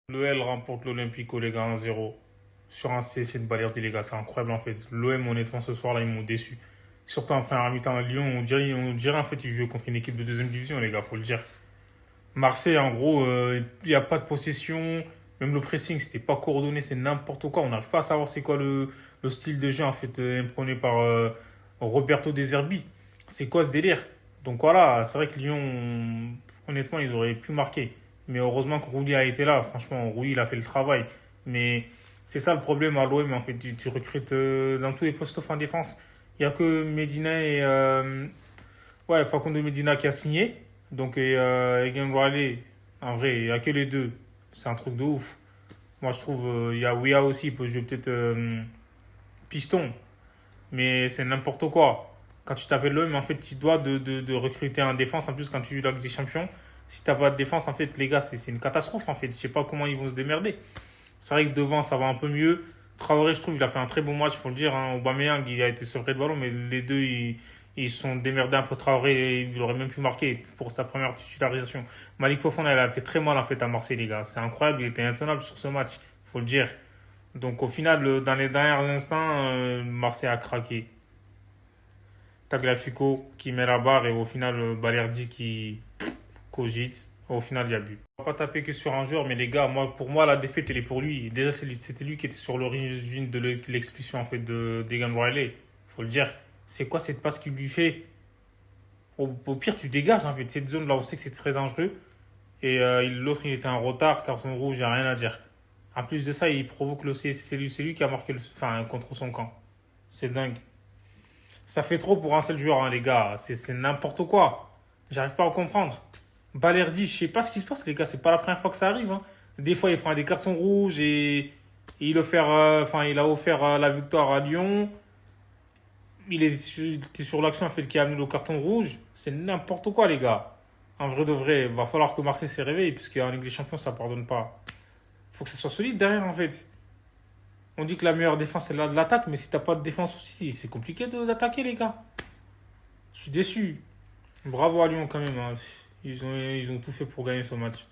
L'OL remporte l'Olympico, les gars, 1-0. Sur un CC de Balerdi, les gars, c'est incroyable en fait. L'OM, honnêtement, ce soir-là, ils m'ont déçu. Surtout en première mi-temps à Lyon, on dirait en fait ils jouaient contre une équipe de deuxième division, les gars, faut le dire. Marseille, en gros, il n'y a pas de possession. Même le pressing, c'était pas coordonné, c'est n'importe quoi. On n'arrive pas à savoir c'est quoi le style de jeu en fait imprégné par Roberto De Zerbi. C'est quoi ce délire? Donc voilà, c'est vrai que Lyon, honnêtement, ils auraient pu marquer. Mais heureusement que Roulier a été là. Franchement, Roulier, il a fait le travail. Mais c'est ça le problème à l'OM, en fait. Tu recrutes dans tous les postes en défense. Il n'y a que Medina et ouais, Facundo Medina qui a signé. Donc, Egan Riley, en vrai, il n'y a que les deux. C'est un truc de ouf. Moi, je trouve, il y a Ouya aussi, il peut jouer peut-être piston. Mais c'est n'importe quoi. Quand tu t'appelles l'OM, en fait, tu dois de recruter un défense. En plus, quand tu joues la Ligue des Champions, si t'as pas de défense, en fait, les gars, c'est une catastrophe, en fait. Je sais pas comment ils vont se démerder. C'est vrai que devant, ça va un peu mieux. Traoré, je trouve, il a fait un très bon match, il faut le dire. Hein. Aubameyang, il a été sevré de ballon, mais les deux, ils se sont démerdés un peu. Traoré, il aurait même pu marquer pour sa première titularisation. Malik Fofana, il a fait très mal, en fait, à Marseille, les gars. C'est incroyable, il était intenable sur ce match, il faut le dire. Donc, au final, dans les derniers instants, Marseille a craqué. Tagliafico qui met la barre et au final, Balerdi qui cogite. Au final, il y a but. On va pas taper que sur un joueur, mais les gars, moi, pour moi, la défaite, elle est pour lui. Déjà, c'était lui qui était sur l'origine de l'expulsion en fait, de Degan Riley. Faut le dire. C'est quoi cette passe qu'il lui fait? Au pire, tu dégages en fait. Cette zone-là, on sait que c'est très dangereux. Et l'autre, il était en retard, carton rouge, il n'y a rien à dire. En plus de ça, il provoque le c'est lui qui a marqué enfin, contre son camp. C'est dingue. Ça fait trop pour un seul joueur, hein, les gars. C'est n'importe quoi. J'arrive pas à comprendre. Balerdi, je sais pas ce qui se passe, les gars. C'est pas la première fois que ça arrive. Hein. Des fois, il prend des cartons rouges et il a offert la victoire à Lyon. Il était sur l'action en fait qui a amené le carton rouge. C'est n'importe quoi, les gars. En vrai de vrai, il va falloir que Marseille se réveille parce qu'en Ligue des Champions, ça pardonne pas. Faut que ça soit solide derrière, en fait. On dit que la meilleure défense, c'est de l'attaque, mais si t'as pas de défense aussi, c'est compliqué d'attaquer, les gars. Je suis déçu. Bravo à Lyon, quand même. Hein. Ils ont tout fait pour gagner ce match.